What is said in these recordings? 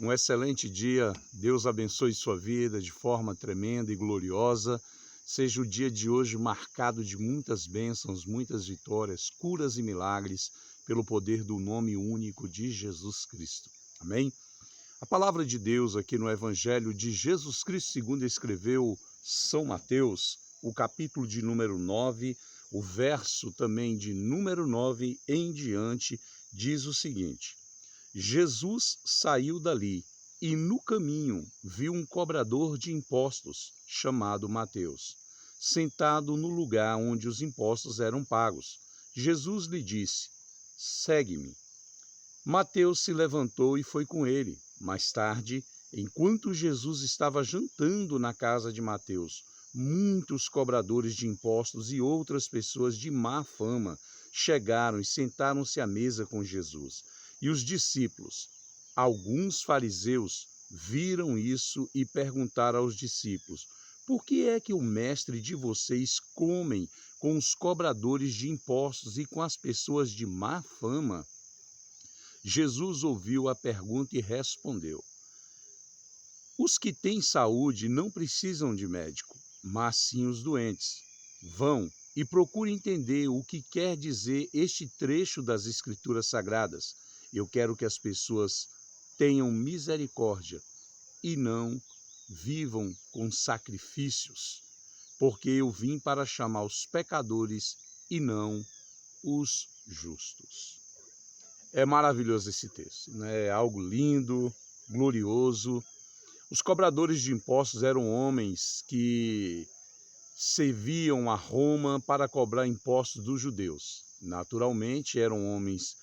Um excelente dia, Deus abençoe sua vida de forma tremenda e gloriosa. Seja o dia de hoje marcado de muitas bênçãos, muitas vitórias, curas e milagres, pelo poder do nome único de Jesus Cristo. Amém? A palavra de Deus aqui no Evangelho de Jesus Cristo, segundo escreveu São Mateus, o capítulo de número 9, o verso também de número 9 em diante, diz o seguinte: Jesus saiu dali e no caminho viu um cobrador de impostos, chamado Mateus, sentado no lugar onde os impostos eram pagos. Jesus lhe disse: segue-me. Mateus se levantou e foi com ele. Mais tarde, enquanto Jesus estava jantando na casa de Mateus, muitos cobradores de impostos e outras pessoas de má fama chegaram e sentaram-se à mesa com Jesus. E os discípulos, alguns fariseus, viram isso e perguntaram aos discípulos: por que é que o mestre de vocês come com os cobradores de impostos e com as pessoas de má fama? Jesus ouviu a pergunta e respondeu: os que têm saúde não precisam de médico, mas sim os doentes. Vão e procurem entender o que quer dizer este trecho das Escrituras Sagradas. Eu quero que as pessoas tenham misericórdia e não vivam com sacrifícios, porque eu vim para chamar os pecadores e não os justos. É maravilhoso esse texto, né? É algo lindo, glorioso. Os cobradores de impostos eram homens que serviam a Roma para cobrar impostos dos judeus. Naturalmente, eram homens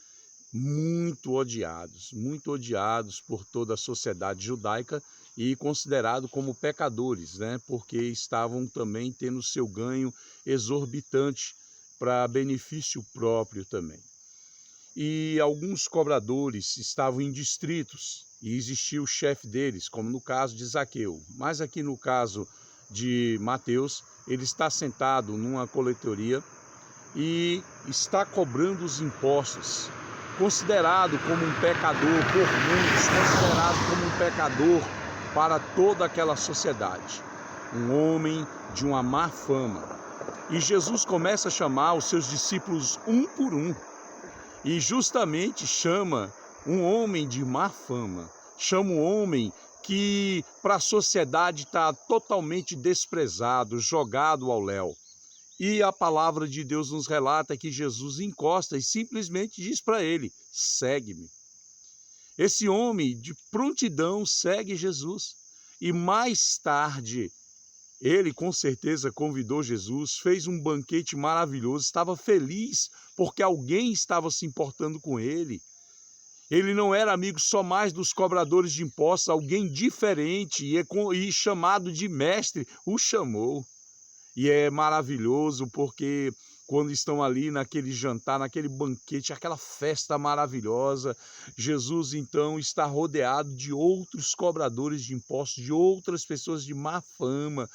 muito odiados por toda a sociedade judaica e considerados como pecadores, né? Porque estavam também tendo seu ganho exorbitante para benefício próprio também. E alguns cobradores estavam em distritos e existia o chefe deles, como no caso de Zaqueu. Mas aqui no caso de Mateus, ele está sentado numa coletoria e está cobrando os impostos, considerado como um pecador por muitos, considerado como um pecador para toda aquela sociedade. Um homem de uma má fama. E Jesus começa a chamar os seus discípulos um por um. E justamente chama um homem de má fama, chama um homem que para a sociedade está totalmente desprezado, jogado ao léu. E a palavra de Deus nos relata que Jesus encosta e simplesmente diz para ele: segue-me. Esse homem de prontidão segue Jesus. E mais tarde, ele com certeza convidou Jesus, fez um banquete maravilhoso, estava feliz porque alguém estava se importando com ele. Ele não era amigo só mais dos cobradores de impostos, alguém diferente e chamado de mestre o chamou. E é maravilhoso porque quando estão ali naquele jantar, naquele banquete, aquela festa maravilhosa, Jesus então está rodeado de outros cobradores de impostos, de outras pessoas de má fama.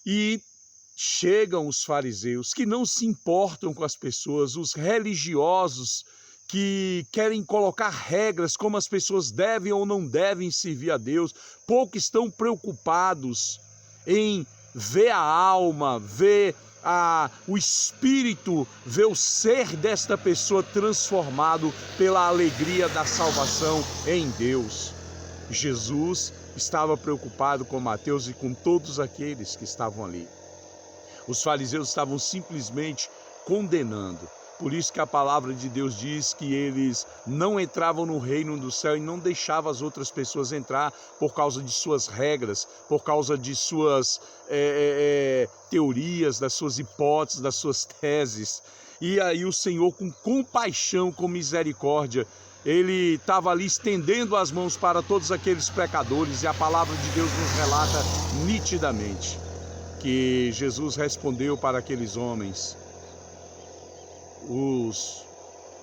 E chegam os fariseus que não se importam com as pessoas, os religiosos que querem colocar regras como as pessoas devem ou não devem servir a Deus, pouco estão preocupados em ver a alma, ver o espírito, ver o ser desta pessoa transformado pela alegria da salvação em Deus. Jesus estava preocupado com Mateus e com todos aqueles que estavam ali. Os fariseus estavam simplesmente condenando. Por isso que a palavra de Deus diz que eles não entravam no reino do céu e não deixavam as outras pessoas entrar por causa de suas regras, por causa de suas teorias, das suas hipóteses, das suas teses. E aí o Senhor, com compaixão, com misericórdia, ele estava ali estendendo as mãos para todos aqueles pecadores, e a palavra de Deus nos relata nitidamente que Jesus respondeu para aqueles homens: os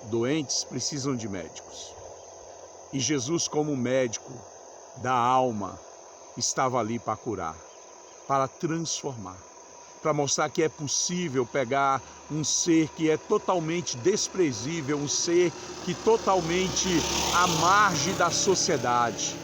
doentes precisam de médicos. E Jesus, como médico da alma, estava ali para curar, para transformar, para mostrar que é possível pegar um ser que é totalmente desprezível, um ser que totalmente à margem da sociedade,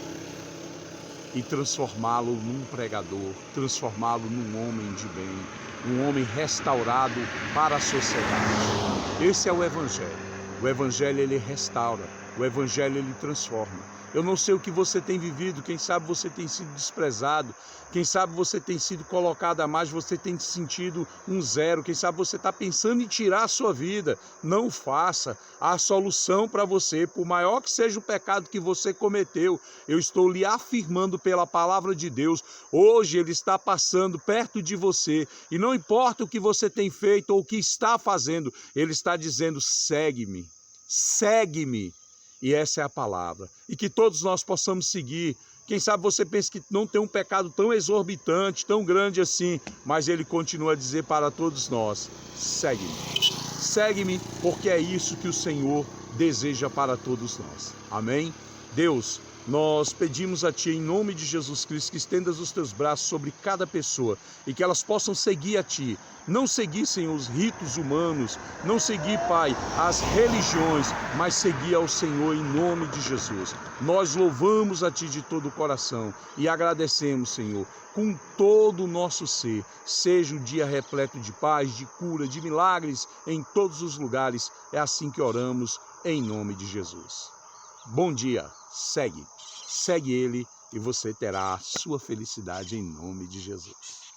e transformá-lo num pregador, transformá-lo num homem de bem, um homem restaurado para a sociedade. Esse é o Evangelho. O Evangelho, ele restaura, o Evangelho, ele transforma. Eu não sei o que você tem vivido, quem sabe você tem sido desprezado, quem sabe você tem sido colocado a mais, você tem sentido um zero, quem sabe você está pensando em tirar a sua vida. Não faça. Há solução para você, por maior que seja o pecado que você cometeu, eu estou lhe afirmando pela palavra de Deus, hoje ele está passando perto de você, e não importa o que você tem feito ou o que está fazendo, ele está dizendo, segue-me, segue-me. E essa é a palavra. E que todos nós possamos seguir. Quem sabe você pensa que não tem um pecado tão exorbitante, tão grande assim, mas ele continua a dizer para todos nós, segue-me. Segue-me, porque é isso que o Senhor deseja para todos nós. Amém? Deus, nós pedimos a Ti, em nome de Jesus Cristo, que estendas os Teus braços sobre cada pessoa e que elas possam seguir a Ti. Não seguissem os ritos humanos, não seguir, Pai, as religiões, mas seguir ao Senhor em nome de Jesus. Nós louvamos a Ti de todo o coração e agradecemos, Senhor, com todo o nosso ser. Seja o dia repleto de paz, de cura, de milagres em todos os lugares. É assim que oramos, em nome de Jesus. Bom dia, segue ele e você terá a sua felicidade em nome de Jesus.